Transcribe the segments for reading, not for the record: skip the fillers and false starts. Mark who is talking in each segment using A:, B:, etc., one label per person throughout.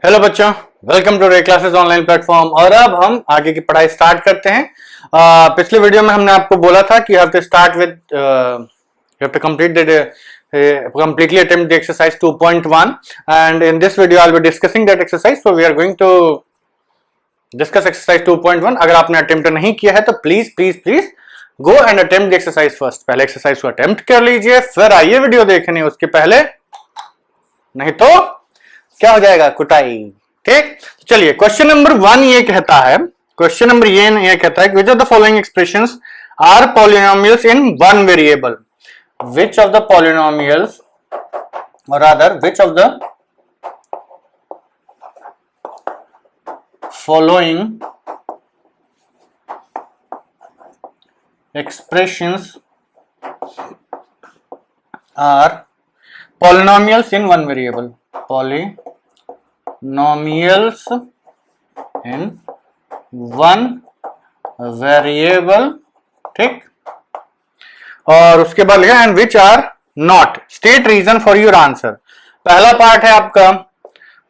A: Hello बच्चों, welcome to रे classes online platform. और अब हम आगे की पढ़ाई स्टार्ट करते हैं। पिछले वीडियो में हमने आपको बोला था कि have to start with you have to complete the completely attempt the exercise 2.1 and in this video I'll be discussing that exercise. So we are going to discuss exercise 2.1. अगर आपने अटेम्प्ट नहीं किया है तो please please please go and attempt the exercise first. पहले exercise को attempt कर लीजिए, फिर आइए वीडियो देखने उसके पहले, नहीं तो क्या हो जाएगा, कुटाई। ठीक, चलिए क्वेश्चन नंबर 1 ये कहता है, क्वेश्चन नंबर ये कहता है which of the following expressions are polynomials in one variable. Which of the polynomials और rather which of the following expressions are polynomials in one variable. Polynomials in one variable, ठीक। और उसके बाद लिखा and which are not, state reason for your answer. पहला part है आपका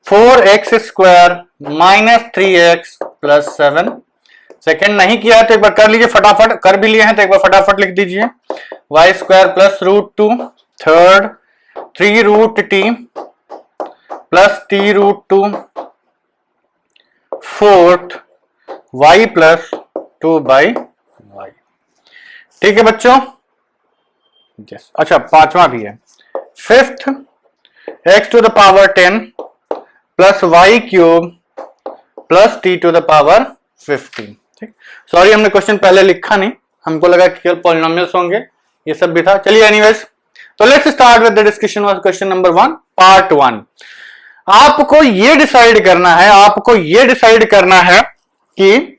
A: 4x² - 3x + 7। Second नहीं किया है तो एक बार कर लीजिए फटाफट, कर भी लिए हैं तो एक बार फटाफट लिख दीजिए y² + √2। Third 3√t + t√2। Fourth y + 2/y। ठीक है बच्चों, यस। अच्छा, पांचवा भी है, फिफ्थ x⁻10 + y³ + t⁻15। ठीक, सॉरी हमने क्वेश्चन पहले लिखा नहीं, हमको लगा कि केवल पॉलिनोमियल्स होंगे, ये सब भी था। चलिए एनीवेज, तो let's start with the discussion of question number 1 part 1। आपको ये डिसाइड करना है कि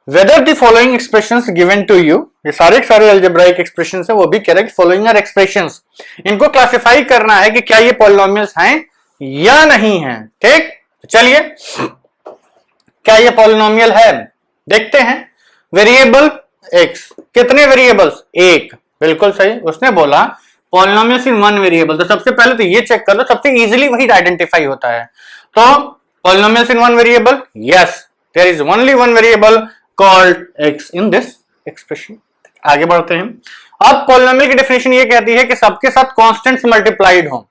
A: whether the following expressions given to you, ये सारे अलजेब्राइक एक्सप्रेशंस है, वो भी कह रहे हैं कि फॉलोइंग आर एक्सप्रेशंस, इनको क्लासिफाई करना है कि क्या ये पॉलिनोमियल्स हैं या नहीं है। ठीक, चलिए क्या ये पॉलिनोमियल है, देखते हैं। वेरिएबल x, कितने वेरिएबल्स, एक, बिल्कुल सही, उसने बोला पॉलिनोमियल्स इन वन वेरिएबल। तो सबसे पहले तो ये चेक कर लो, सबसे इजीली वही आइडेंटिफाई होता है। तो polynomials in one variable, yes, there is only one variable called x in this expression. आगे बढ़ते हैं। अब पॉलिनोमियल की डेफिनेशन ये कहती है कि सबके साथ कांस्टेंट्स मल्टीप्लाइड हो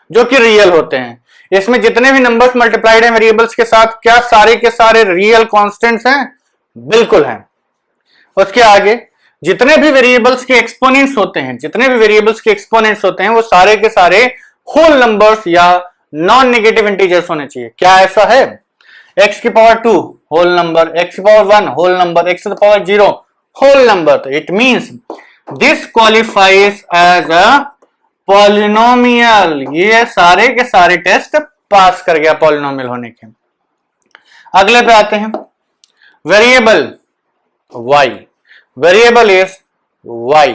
A: जो कि रियल होते हैं। इसमें जितने भी नंबर्स मल्टीप्लाइड हैं वेरिएबल्स के साथ, क्या सारे के सारे रियल कांस्टेंट्स हैं? बिल्कुल हैं। उसके आगे जितने भी वेरिएबल्स के एक्सपोनेंट्स होते हैं, वो सारे के सारे होल नंबर्स या नॉन नेगेटिव इंटीजर्स होने चाहिए। क्या ऐसा है? x⁻2 whole number, x⁻1 whole number, x⁻0 whole number. तो it means this qualifies as a polynomial. ये सारे के सारे टेस्ट पास कर गया पॉलिनोमियल होने के। अगले पे आते हैं, variable y, variable is y।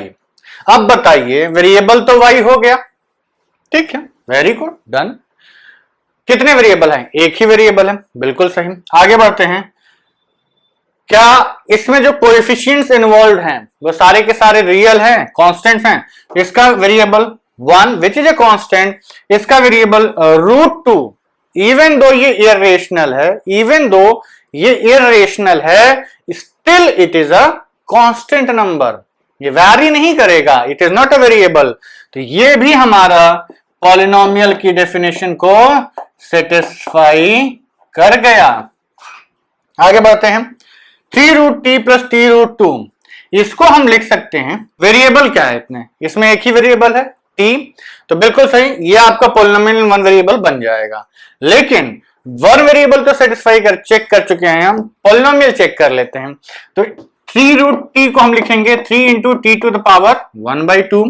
A: अब बताइए, वेरिएबल तो y हो गया, ठीक है, वेरी गुड, डन। कितने वेरिएबल हैं? एक ही वेरिएबल है, बिल्कुल सही। आगे बढ़ते हैं, क्या इसमें जो कोएफिशिएंट्स इन्वॉल्व हैं वो सारे के सारे रियल हैं, कांस्टेंट्स हैं? इसका variable 1 which is a constant, इसका वेरिएबल √2, इवन दो ये इरेशनल है, still it is a constant number, ये वैरी नहीं करेगा, it is not a variable. तो ये भी हमारा पॉलिनोमियल की डेफिनेशन को सेटिस्फाई कर गया। आगे बढ़ते हैं, 3√t + t√2, इसको हम लिख सकते हैं, वेरिएबल क्या है इसमें एक ही वेरिएबल है t, तो बिल्कुल सही, ये आपका पॉलिनोमियल वन वेरिएबल बन जाएगा। लेकिन वन वेरिएबल तो सेटिस्फाई चेक कर चुके हैं हम, पॉलिनोमियल चेक कर लेते हैं। तो 3√t को हम लिखेंगे 3 × t⁻1/2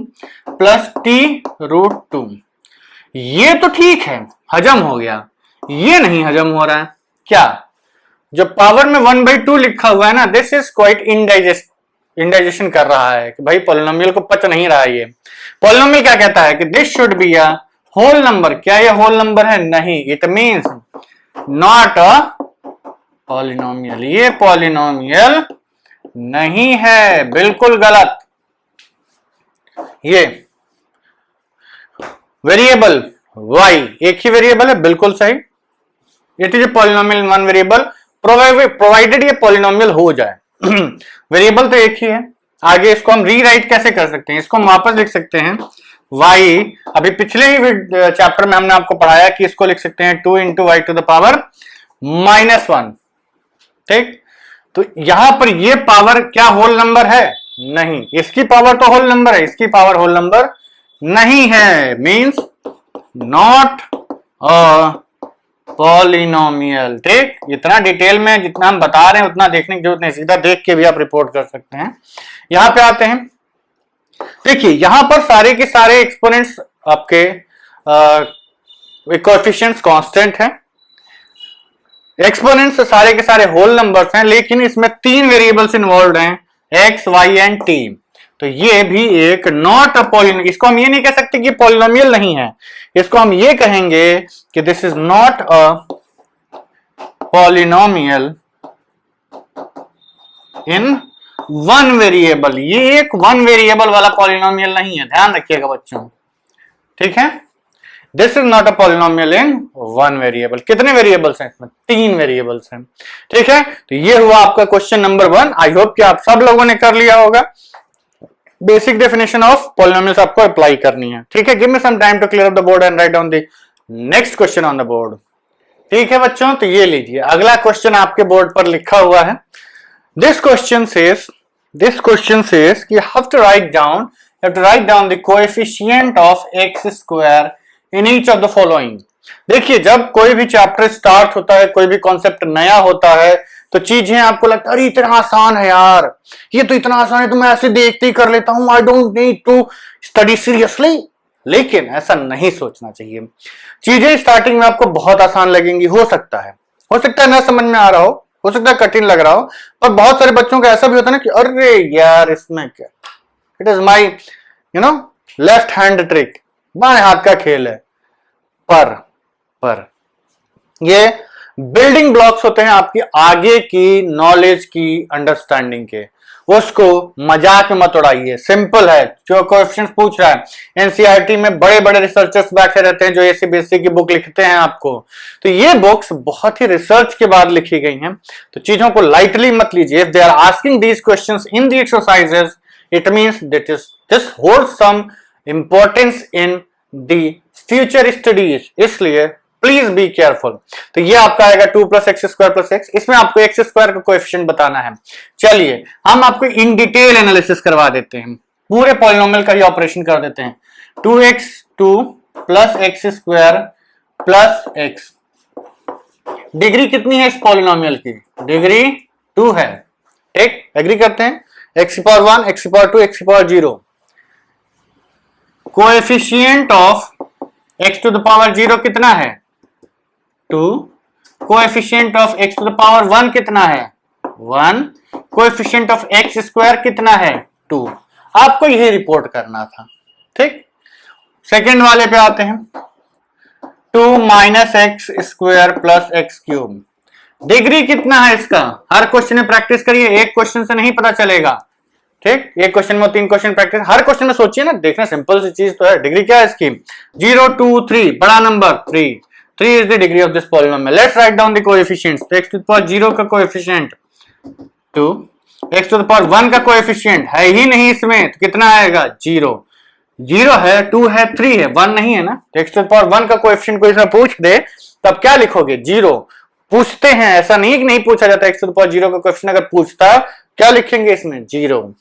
A: + t√2। ये तो ठीक है, हजम हो गया। ये नहीं हजम हो रहा है, क्या? जो पावर में 1/2 लिखा हुआ है ना, दिस इज क्वाइट इंडाइजेशन कर रहा है कि भाई पॉलिनोमियल को पच नहीं रहा है। ये पॉलिनोमियल क्या कहता है कि this should be a whole number. क्या ये होल नंबर है? नहीं, it means not a polynomial. ये पॉलिनोमियल नहीं है, बिल्कुल गलत। ये वेरिएबल y एक ही वेरिएबल है, बिल्कुल सही, it is a polynomial in one variable provided ये पॉलिनोमियल हो जाए। वेरिएबल तो एक ही है। आगे इसको हम रीराइट कैसे कर सकते हैं, इसको हम वापस लिख सकते हैं y, अभी पिछले ही चैप्टर में हमने आपको पढ़ाया कि इसको लिख सकते हैं 2 into Y to the power -1। ठीक, तो यहां पर ये पावर क्या होल नंबर है? नहीं, इसकी पावर तो होल नंबर है, इसकी पावर होल नंबर नहीं है, मींस नॉट अ पॉलिनोमियल। ठीक, इतना डिटेल में जितना हम बता रहे हैं उतना देखने की जरूरत नहीं, सीधा देख के भी आप रिपोर्ट कर सकते हैं। यहां पे आते हैं, देखिए यहां पर सारे के सारे एक्सपोनेंट्स आपके कोएफिशिएंट्स कांस्टेंट हैं, एक्सपोनेंट्स सारे के सारे होल नंबर्स हैं, लेकिन इसमें 3 वेरिएबल्स इन्वॉल्व हैं, एक्स वाई एंड टी। तो ये भी एक नॉट अ पॉलिनोमियल, इसको हम ये नहीं कह सकते कि पॉलिनोमियल नहीं है, इसको हम ये कहेंगे कि this is not a polynomial in one variable. ये एक वन वेरिएबल वाला पॉलिनोमियल नहीं है, ध्यान रखिएगा बच्चों। ठीक है, this is not a polynomial in one variable. कितने वेरिएबल्स हैं इसमें? 3 वेरिएबल्स हैं। ठीक है, तो ये हुआ आपका क्वेश्चन नंबर 1। आई होप कि आप सब लोगों ने कर लिया होगा। बेसिक डेफिनेशन ऑफ पॉलिनोमियल्स आपको अप्लाई करनी है। ठीक है, give me some time to clear up the board and write down the next question on the board. ठीक है बच्चों, तो ये लीजिए अगला क्वेश्चन आपके बोर्ड पर लिखा हुआ है। दिस क्वेश्चन सेज कि have to write down the coefficient of x square in each of the following। देखिए, जब कोई भी चैप्टर स्टार्ट होता है, कोई भी कॉन्सेप्ट नया होता है, तो चीजें आपको लगता है अरे इतना आसान है यार, ये तो इतना आसान है तो मैं ऐसे देखते ही कर लेता हूं, I don't need to study seriously. लेकिन ऐसा नहीं सोचना चाहिए। चीजें स्टार्टिंग में आपको बहुत आसान लगेंगी, हो सकता है ना समझ में आ रहा हो सकता है कठिन लग रहा हो, पर बहुत सारे बच्चों का ऐसा भी होता है ना कि अरे यार इसमें क्या, it is my left hand trick, बाएं हाथ का खेल है। पर ये बिल्डिंग ब्लॉक्स होते हैं आपकी आगे की नॉलेज की, अंडरस्टैंडिंग के, उसको मजाक में मत उड़ाइए। सिंपल है, जो कोएफिशिएंट्स पूछ रहा है, एनसीईआरटी में बड़े बड़े रिसर्चर्स बैठे रहते हैं जो एसीबीएसई की बुक लिखते हैं आपको, तो ये बुक्स बहुत ही रिसर्च के बाद लिखी गई हैं, तो चीजों को लाइटली मत लीजिए। If they are asking these questions in the exercises, it means that this holds some importance in the future studies, इसलिए प्लीज बी केयरफुल। तो ये आपका आएगा 2 + x² + x, इसमें आपको x² का कोएफिशिएंट बताना है। चलिए हम आपको इन डिटेल एनालिसिस करवा देते हैं, पूरे पॉलिनोमियल का ही ऑपरेशन कर देते हैं। 2x2 + x² + x, डिग्री कितनी है इस पॉलिनोमियल की? डिग्री 2 है। ठीक, एग्री करते हैं? x⁴1, x⁴2, x⁴0, coefficient of x⁴0 कितना है? 2। कोएफिशिएंट ऑफ x⁴1 कितना है? 1। कोएफिशिएंट ऑफ x² कितना है? 2। आपको यही रिपोर्ट करना था। ठीक, सेकंड वाले पे आते हैं। 2 - x² + x³, डिग्री कितना है इसका? हर क्वेश्चन में प्रैक्टिस करिए, एक क्वेश्चन से नहीं पता चलेगा। ठीक, एक क्वेश्चन में 3 क्वेश्चन प्रैक्टिस, हर क्वेश्चन में सोचिए ना, देखना सिंपल सी चीज तो है। डिग्री क्या है इसकी? 0, 2, 3, बड़ा number 3 is the degree of this polynomial. Let's write down the coefficients. तो x⁴0 का कोएफिशिएंट 2, x⁴1 का कोएफिशिएंट है ही नहीं इसमें, तो कितना आएगा? 0 है, 2 है, 3 है, 1 नहीं है ना। तो x⁴1 का कोएफिशिएंट को इसमें पूछ दे तब क्या लिखोगे? 0। पूछते हैं, ऐसा नहीं कि नहीं पूछा जाता। x⁴0 का कोएफिशिएंट अगर पूछता क्या लिखेंगे इसमें? 0।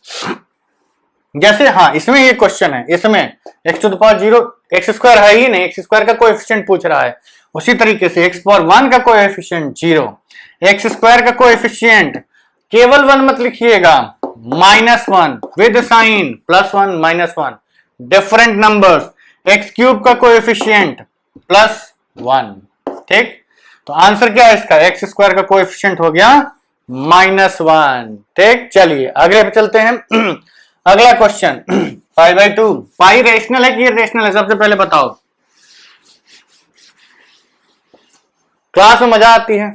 A: जैसे हाँ इसमें ये क्वेश्चन है, इसमें x⁴0 x² है ही नहीं, x² का कोएफिशिएंट पूछ रहा है। उसी तरीके से x⁴1 का कोएफिशिएंट 0, x² का कोएफिशिएंट केवल 1 मत लिखिएगा, -1 with sign, +1 -1, different numbers. x³ का कोएफिशिएंट +1। ठीक, तो आंसर क्या है इसका? x² का कोएफिशिएंट हो गया -1। ठीक, चलिए आगे पे चलते हैं। अगला क्वेश्चन, π/2, पाई रेशनल है कि इरेशनल है? सबसे पहले बताओ। क्लास में मजा आती है,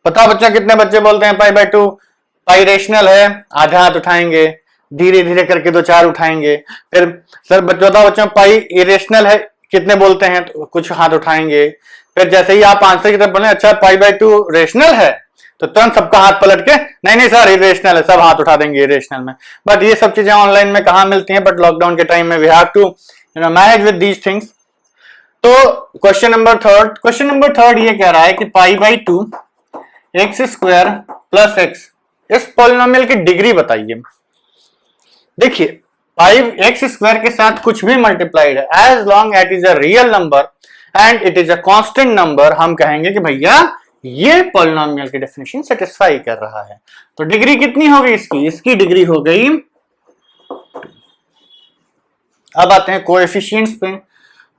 A: पता बच्चा कितने बच्चे बोलते हैं π/2 पाई रेशनल है? आधा हाथ उठाएंगे, धीरे धीरे करके 2-4 उठाएंगे। फिर सर बताओ बच्चों पाई इरेशनल है, कितने बोलते हैं? तो कुछ हाथ उठाएंगे। फिर जैसे ही आप आंसर की तरफ बोले अच्छा π/2 रेशनल है, तो तुरंत सबका हाथ पलट के नहीं नहीं सर इरेशनल है, सब हाथ उठा देंगे इरेशनल में। बट ये सब चीजें ऑनलाइन में कहाँ मिलती हैं, बट लॉकडाउन के टाइम में we have to manage with these things. तो क्वेश्चन नंबर थर्ड ये कह रहा है कि π/2 x² + x, इस पॉलिनोमियल की डिग्री बताइए। देखिए 5x² के साथ कुछ भी मल्टीप्लाइड है, as long it is a real number and it is a constant number, हम कहेंगे कि भैया ये पॉलिनोमियल की डेफिनेशन सेटिस्फाई कर रहा है। तो डिग्री कितनी हो गई इसकी? इसकी डिग्री हो गई। अब आते हैं कोएफिशिएंट्स पे।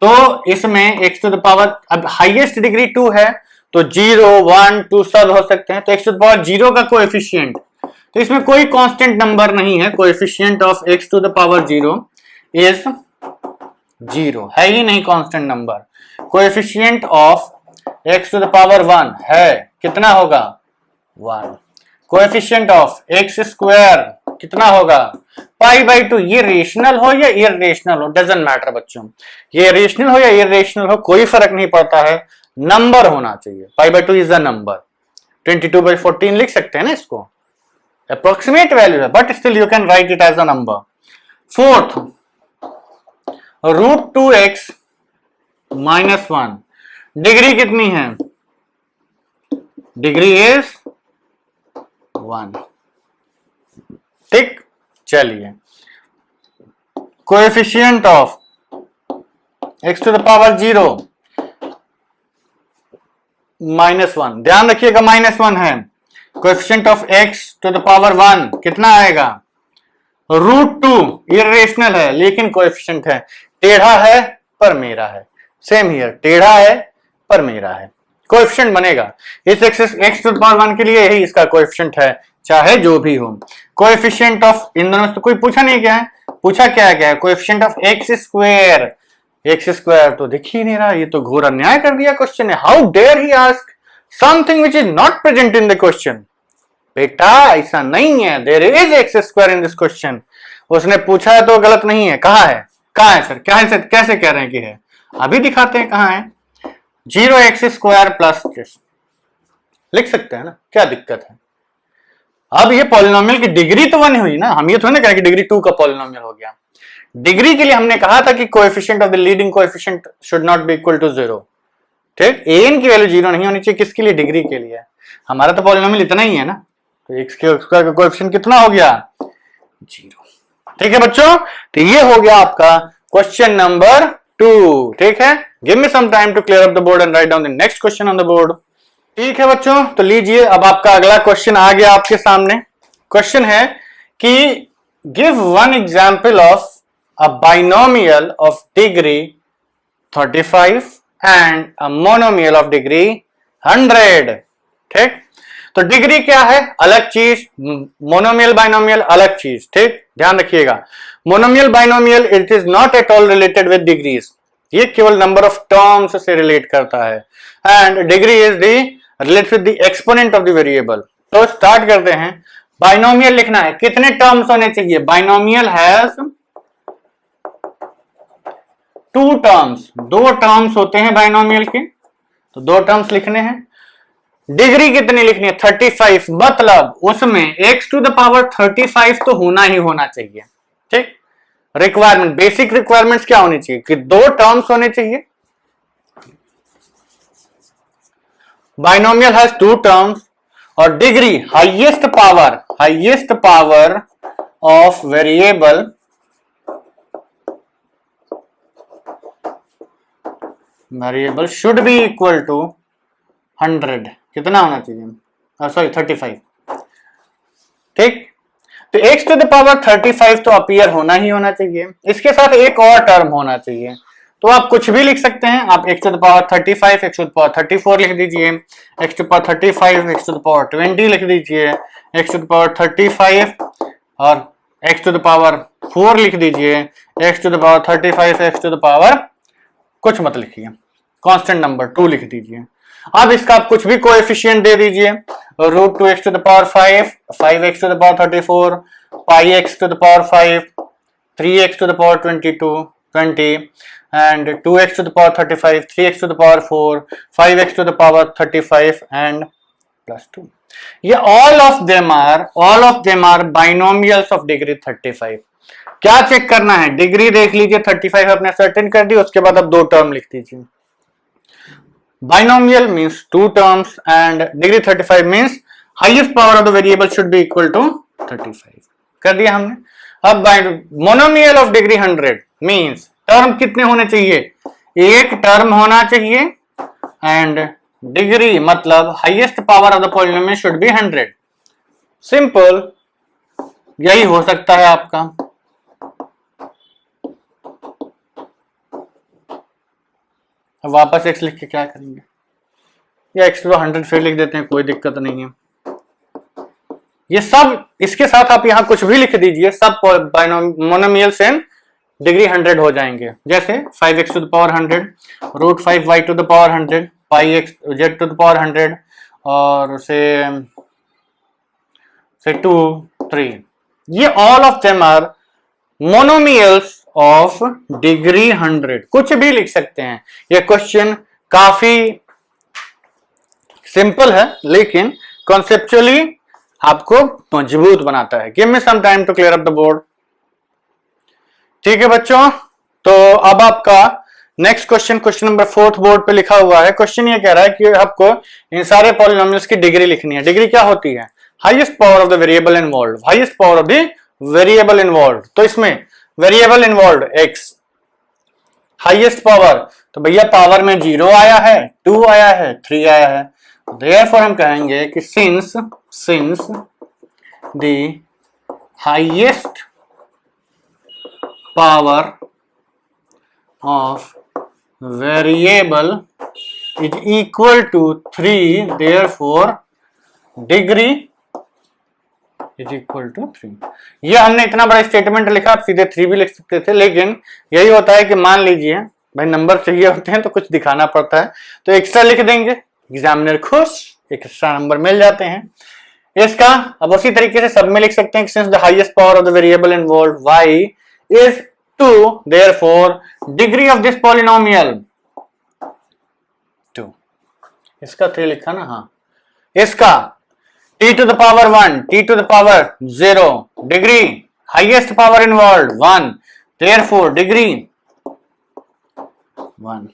A: तो इसमें x टू द पावर, अब हाईएस्ट डिग्री 2 है, तो 0, 1, 2 सब हो सकते हैं। तो x टू द पावर 0 का कोएफिशिएंट, तो इसमें कोई कांस्टेंट नंबर नहीं है। Coefficient of x to the power 0 is 0, है ही नहीं constant number. Coefficient of x to the power 1 है, कितना होगा? 1। कोएफिशिएंट ऑफ x² कितना होगा? π/2। ये रेशनल हो या इरेशनल हो, डजंट मैटर बच्चों, ये रेशनल हो या इरेशनल हो कोई फर्क नहीं पड़ता है, नंबर होना चाहिए। π/2 इज अ नंबर। 22/14 लिख सकते हैं ना इसको, अप्रोक्सीमेट वैल्यू है, but still you can write it as a number. Fourth, √2x - 1, degree कितनी है? Degree is 1। ठीक, चलिए coefficient of x to the power 0 -1, ध्यान रखिएगा -1 है। Coefficient of x to the power 1 कितना आएगा? √2, इरेशनल है लेकिन कोएफिशिएंट है, टेढ़ा है पर मेरा है। सेम हियर, टेढ़ा है पर मेरा है, कोएफिशिएंट बनेगा। इस x टू द पावर 1 के लिए यही इसका कोएफिशिएंट है, चाहे जो भी हो। कोएफिशिएंट ऑफ, इन दोनों में तो कोई पूछा नहीं क्या है, पूछा क्या है कोएफिशिएंट ऑफ x² तो दिख ही नहीं रहा, ये तो घोर अन्याय कर दिया क्वेश्चन ने। How dare he ask something which is not present in the question. बेटा ऐसा नहीं है, there is x² in this question. उसने पूछा है तो गलत नहीं है, कहाँ है? कहाँ है सर? क्या है सर? कैसे कह रहे हैं कि है? अभी दिखाते हैं कहाँ है। 0x² प्लस दिस लिख सकते हैं ना, क्या दिक्कत है? अब ये पॉलिनोमियल की डिग्री तो 1 हुई ना, हम ये थोड़ी ना कहें कि डिग्री 2 का पॉलिनोमियल हो गया। डिग्री के लिए हमने कहा था कि coefficient of the leading coefficient should not be equal to 0। ठीक, an की वैल्यू 0 नहीं होनी चाहिए, किसके लिए? डिग्री के लिए। हमारा तो पॉलिनोमियल इतना ही है ना, तो x² का कोएफिशिएंट कितना हो गया? 0। ठीक है बच्चों, तो ये हो गया आपका क्वेश्चन नंबर 2। ठीक है, give me some time to clear up the board and write down the next question on the board. ठीक है बच्चों, तो लीजिए अब आपका अगला क्वेश्चन आ गया आपके सामने। क्वेश्चन है कि give one example of a binomial of degree 35 and a monomial of degree 100। ठीक, तो डिग्री क्या है? अलग चीज, मोनोमियल बाइनोमियल अलग चीज। ठीक, ध्यान रखिएगा, monomial binomial it is not at all related with degrees, ये केवल नंबर ऑफ टर्म्स से रिलेट करता है, and degree is the related with the exponent of the variable. तो स्टार्ट करते हैं। बाइनोमियल लिखना है, कितने टर्म्स होने चाहिए? बाइनोमियल हैज 2 टर्म्स, 2 टर्म्स होते हैं बाइनोमियल के, तो 2 टर्म्स लिखने हैं। डिग्री कितनी लिखनी है? 35, मतलब उसमें x टू द पावर 35 तो होना ही होना चाहिए। ठीक, रिक्वायरमेंट, बेसिक रिक्वायरमेंट्स क्या होनी चाहिए कि 2 टर्म्स होने चाहिए। बाइनोमियल हैज 2 टर्म्स और degree highest power of variable should be equal to 100। कितना होना चाहिए? सॉरी 35। ठीक, तो x टू द पावर 35 तो अपीयर होना ही होना चाहिए, इसके साथ एक और टर्म होना चाहिए। तो आप कुछ भी लिख सकते हैं, आप x to the power 35, x to the power 34 लिख दीजिए, x to the power 35, x to the power 20 लिख दीजिए, x टू द पावर 35 और x टू द पावर 4 लिख दीजिए, x to the power 35, x to the power कुछ मत लिखिए, कांस्टेंट नंबर 2 लिख दीजिए। अब इसका आप कुछ भी कोएफिशिएंट दे दीजिए, √2x to the power 5, 5x to the power 34, πx to the power 5, 3x to the power 22, 20 and 2x to the power 35, 3x to the power 4, 5x to the power 35 and plus 2. ये all of them are binomials of degree 35. क्या check करना है? Degree देख लीजिए, 35 अपने certain कर दी, उसके बाद अब दो टर्म लिख दीजिए. Binomial means two terms and degree 35 means highest power of the variable should be equal to 35. कर दिया हमने. अब monomial of degree 100 means term कितने होने चाहिए? एक टर्म होना चाहिए and डिग्री मतलब highest power of the polynomial should be 100. Simple, यही हो सकता है आपका. अब वापस x लिख के क्या करेंगे? या x तो 100 फिर लिख देते हैं, कोई दिक्कत नहीं है. ये सब इसके साथ आप यहां कुछ भी लिख दीजिए, सब मोनोमियल्स इन डिग्री 100 हो जाएंगे. जैसे 5x to the power 100, root 5y to the power 100, pi x z to the power 100 और से 2 3. ये all of them are monomials of degree 100. कुछ भी लिख सकते हैं. ये क्वेश्चन काफी सिंपल है लेकिन कॉन्सेप्चुअली आपको मजबूत बनाता है. Give me some time to clear up the board. ठीक है बच्चों, तो अब आपका नेक्स्ट क्वेश्चन नंबर 4 बोर्ड पे लिखा हुआ है. क्वेश्चन ये कह रहा है कि आपको इन सारे पॉलिनोमियल्स की डिग्री लिखनी है. डिग्री क्या होती है? Highest power of the variable involved. Highest power of the variable involved. तो इसमें variable involved x, highest power, तो भैया पावर में 0 आया है, 2 आया है, 3 आया है. देयरफॉर हम कहेंगे कि since the highest power of variable is equal to 3, therefore degree is equal to 3. ये हमने इतना बड़ा स्टेटमेंट लिखा, आप सीधे 3 भी लिख सकते थे, लेकिन यही होता है कि मान लीजिए भाई नंबर चाहिए होते हैं तो कुछ दिखाना पड़ता है, तो एक्स्ट्रा लिख देंगे, एग्जामिनर खुश, एक्स्ट्रा नंबर मिल जाते हैं. इसका अब उसी तरीके से सब में लिख सकते हैं since the highest power of the variable involved y is 2, therefore degree of this polynomial 2. इसका 3 लिखा ना. हाँ, इसका t to the power 1, t to the power 0, degree highest power involved 1, therefore degree 1.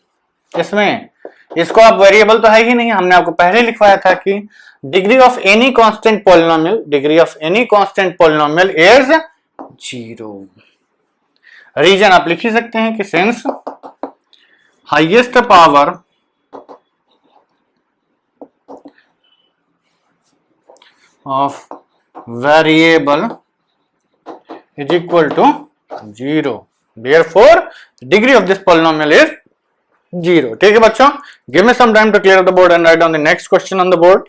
A: इसमें इसको आप वेरिएबल तो है ही नहीं, हमने आपको पहले लिखवाया था कि degree of any constant polynomial, degree of any constant polynomial is 0. Reason आप लिख ही सकते हैं कि since highest power of variable is equal to 0, therefore degree of this polynomial is 0. ठीक है बच्चों, give me some time to clear the board and write down the next question on the board.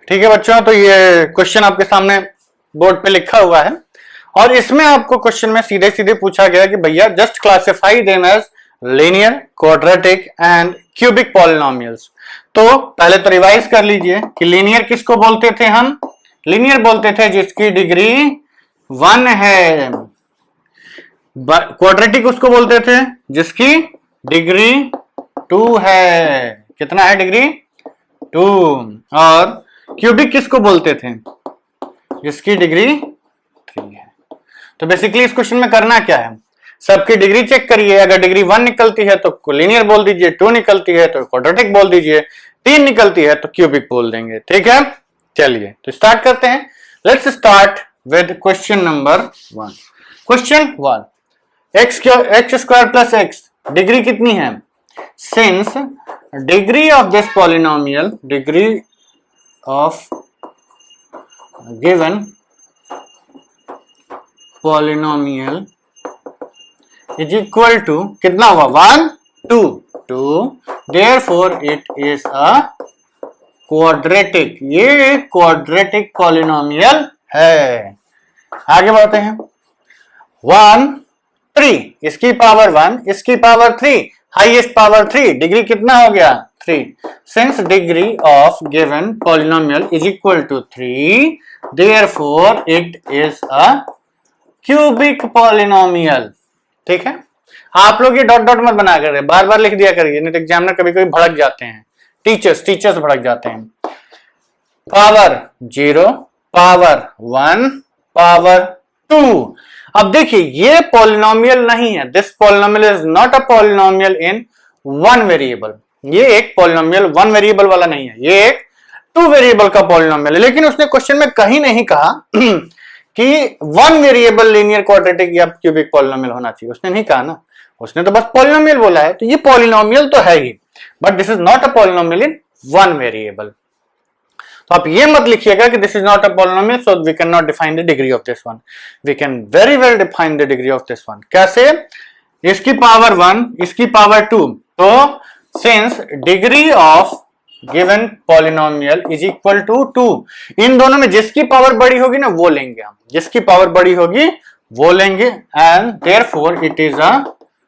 A: ठीक है बच्चों, तो ये question आपके सामने बोर्ड पे लिखा हुआ है और इसमें आपको क्वेश्चन में सीधे सीधे पूछा गया कि भैया just classify them as linear, quadratic and cubic polynomials. तो पहले तो रिवाइज कर लीजिए कि लीनियर किसको बोलते थे? हम लीनियर बोलते थे जिसकी डिग्री 1 है. क्वाड्रेटिक उसको बोलते थे जिसकी डिग्री 2 है. कितना है डिग्री? 2. और क्यूबिक किसको बोलते थे? जिसकी डिग्री 3 है. तो बेसिकली इस क्वेश्चन में करना क्या है, सबकी डिग्री चेक करिए. अगर डिग्री 1 निकलती है तो लीनियर बोल दीजिए, 2 निकलती है तो क्वाड्रेटिक बोल दीजिए, 3 निकलती है तो क्यूबिक बोल देंगे. ठीक है, चलिए तो स्टार्ट करते हैं. Let's start with question number 1. Question 1, x square plus x degree कितनी है? Since degree of this polynomial, degree of given polynomial is equal to कितना हुआ? 1 2. Therefore it is a quadratic. ये क्वाड्रेटिक पॉलिनोमियल है. आगे बढ़ते हैं. 1 3, इसकी पावर 1, इसकी पावर 3, हाईएस्ट पावर 3, डिग्री कितना हो गया? 3. Since degree of given polynomial is equal to 3, therefore it is a cubic polynomial. ठीक है, आप लोग ये डॉट डॉट मत बना कर, बार बार लिख दिया करिए, नहीं तो एग्जामिनर कभी कभी भड़क जाते हैं, टीचर्स भड़क जाते हैं। Power 0, power 1, power 2। अब देखिए ये पॉलिनोमियल नहीं है, this polynomial is not a polynomial in one variable. ये एक पॉलिनोमियल वन वेरिएबल वाला नहीं है, ये एक टू वेरिएबल का पॉलिनोमियल है। लेकिन उसने क्वेश्चन में कहीं नहीं कहा कि वन वेरिएबल लीनियर क्वाड्रेटिक या क्यूबिक पॉलिनोमियल होना चाहिए, उसने नहीं कहा ना, उसने तो बस पॉलिनोमियल बोला है। तो ये पॉलिनोमियल तो है ही, but this is not a polynomial in one variable. तो आप ये मत लिखिएगा कि this is not a polynomial so we can not define the degree of this one. We can very well define the degree of this one. कैसे? इसकी power 1, इसकी power 2। तो since degree of given polynomial is equal to 2, इन दोनों में जिसकी power बड़ी होगी ना वो लेंगे हम, जिसकी पावर बड़ी होगी वो लेंगे, and therefore it is a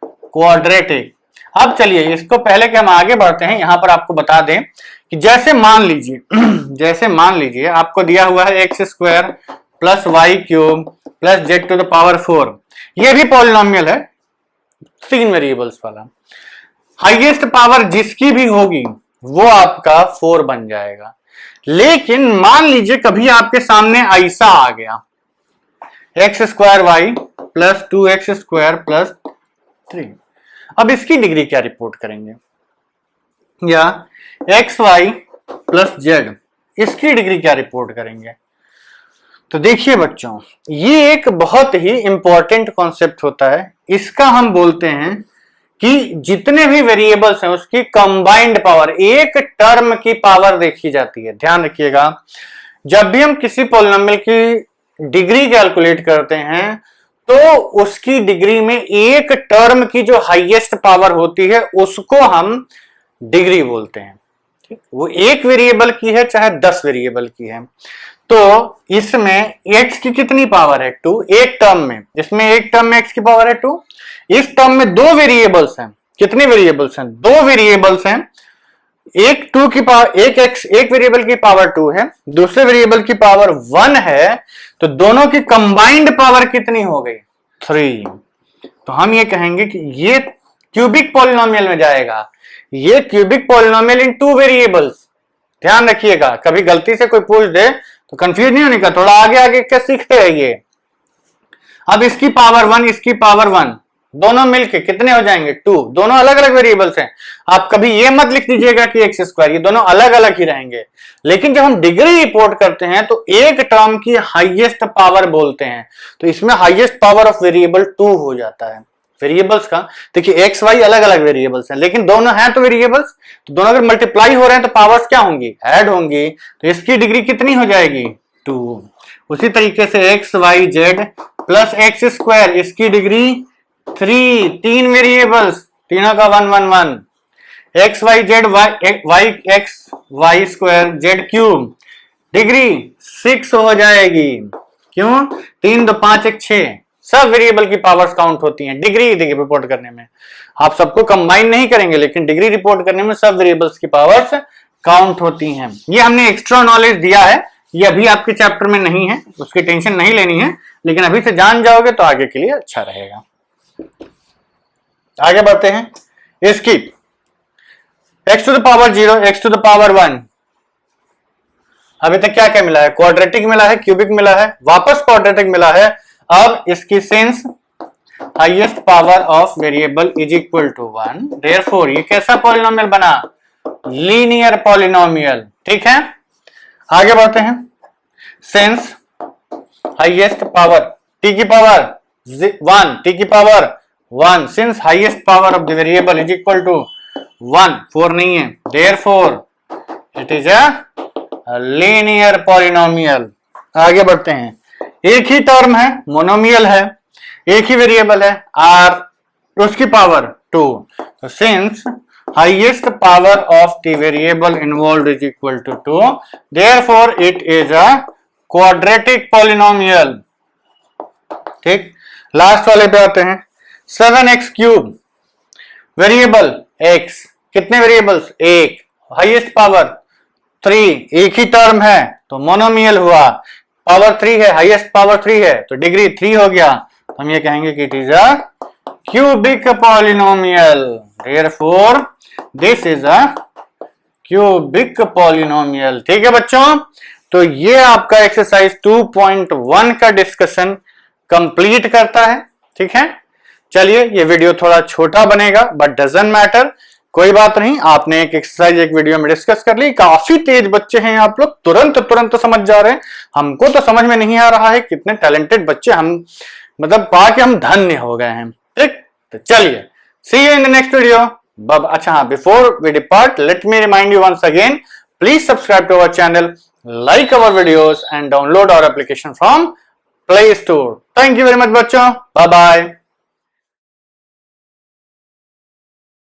A: quadratic. अब चलिए इसको पहले कि हम आगे बढ़ते हैं, यहां पर आपको बता दें कि जैसे मान लीजिए आपको दिया हुआ है x square plus y cube plus z to the power 4, ये भी पॉलिनोमियल है 3 वेरिएबल्स वाला। हाईएस्ट पावर जिसकी भी होगी वो आपका 4 बन जाएगा। लेकिन मान लीजिए कभी आपके सामने ऐसा आ गया x square y plus 2x square plus 3, अब इसकी डिग्री क्या रिपोर्ट करेंगे? या एक्स वाई प्लस जेड, इसकी डिग्री क्या रिपोर्ट करेंगे? तो देखिए बच्चों, ये एक बहुत ही इंपॉर्टेंट कॉन्सेप्ट होता है। इसका हम बोलते हैं कि जितने भी वेरिएबल्स हैं उसकी कंबाइंड पावर, एक टर्म की पावर देखी जाती है। ध्यान रखिएगा, जब भी हम किसी पॉलिनोमियल की डिग्री कैलकुलेट करते हैं तो उसकी डिग्री में एक टर्म की जो हाईएस्ट पावर होती है उसको हम डिग्री बोलते हैं। ठीक, वो एक वेरिएबल की है चाहे 10 वेरिएबल की है। तो इसमें x की कितनी पावर है? 2, एक टर्म में, इसमें एक टर्म में x की पावर है 2। इस टर्म में 2 वेरिएबल्स हैं, कितने वेरिएबल्स हैं? 2 वेरिएबल्स हैं, एक 2 की पावर, एक वेरिएबल की पावर 2 है, दूसरे वेरिएबल की पावर 1 है, तो दोनों की कंबाइंड पावर कितनी हो गई? 3। तो हम ये कहेंगे कि ये क्यूबिक पॉलिनोमियल में जाएगा, ये क्यूबिक पॉलिनोमियल इन 2 वेरिएबल्स। ध्यान रखिएगा, कभी गलती से कोई पूछ दे तो कंफ्यूज नहीं होने का, थोड़ा आगे आगे क्या सीखते रहिए। अब इसकी पावर 1, इसकी पावर 1, दोनों मिलके कितने हो जाएंगे? 2। दोनों अलग अलग वेरिएबल्स हैं। आप कभी ये मत लिख दीजिएगा कि एक्स स्क्वायर, ये दोनों अलग अलग ही रहेंगे। लेकिन जब हम डिग्री रिपोर्ट करते हैं तो एक टर्म की हाईएस्ट पावर बोलते हैं, तो इसमें हाईएस्ट पावर ऑफ वेरिएबल 2 हो जाता है। वेरिएबल्स का देखिए एक्स वाई अलग अलग वेरिएबल्स हैं, लेकिन दोनों हैं तो वेरिएबल्स, तो दोनों अगर मल्टीप्लाई हो रहे हैं तो पावर्स क्या होंगी? ऐड होंगी। तो इसकी डिग्री कितनी हो जाएगी? 2। उसी तरीके से x y z plus x square, इसकी डिग्री 3, 3 वेरिएबल्स, तीनों का 1 1 1, x y z y x y square z cube, degree 6 हो जाएगी। क्यों? 3 2 5 1 6, सब वेरिएबल की पावर्स काउंट होती हैं डिग्री रिपोर्ट करने में। आप सबको कंबाइन नहीं करेंगे, लेकिन डिग्री रिपोर्ट करने में सब वेरिएबल्स की पावर्स काउंट होती हैं। ये हमने एक्स्ट्रा नॉलेज दिया है, ये अभी आपके चैप्टर में नहीं है, उसकी टेंशन नहीं लेनी है, लेकिन अभी से जान जाओगे तो आगे के लिए अच्छा रहेगा। आगे बढ़ते हैं। इसकी x to the power 0, x to the power 1, अभी तक क्या क्या मिला है? क्वाड्रेटिक मिला है, क्यूबिक मिला है, वापस क्वाड्रेटिक मिला है। अब इसकी since highest power of variable is equal to 1, therefore ये कैसा पॉलिनोमियल बना? Linear polynomial. ठीक है, आगे बढ़ते हैं। सिंस हाईएस्ट पावर t की पावर 1, t की power 1, since highest power of the variable is equal to 1, 4 नहीं है, therefore it is a linear polynomial. आगे बढ़ते हैं। एक ही टर्म है, मोनोमियल है, एक ही वेरिएबल है r, उसकी पावर 2। तो since highest power of the variable involved is equal to 2, therefore it is a quadratic polynomial। ठीक, लास्ट वाले पे आते हैं। 7x क्यूब, वेरिएबल x, कितने वेरिएबल्स? एक, हाईएस्ट पावर 3, एक ही टर्म है तो मोनोमियल हुआ, पावर 3 है, हाईएस्ट पावर 3 है तो डिग्री 3 हो गया। तो हम ये कहेंगे कि it is a cubic polynomial. Therefore this is a cubic polynomial. ठीक है बच्चों, तो ये आपका एक्सरसाइज 2.1 का डिस्कशन कंप्लीट करता है। ठीक है, चलिए ये वीडियो थोड़ा छोटा बनेगा बट डजंट मैटर, कोई बात नहीं। आपने एक एक्सरसाइज एक वीडियो में डिस्कस कर ली। काफी तेज बच्चे हैं आप लोग, तुरंत समझ जा रहे हैं। हमको तो समझ में नहीं आ रहा है कितने टैलेंटेड बच्चे हम मतलब पा के हम धन्य हो गए हैं। ठीक, तो चलिए see you in the next video. अच्छा हाँ, before we depart let me remind you once again, please subscribe to our channel, like our videos and download our application from Play Store. Thank you very much बच्चों, bye bye.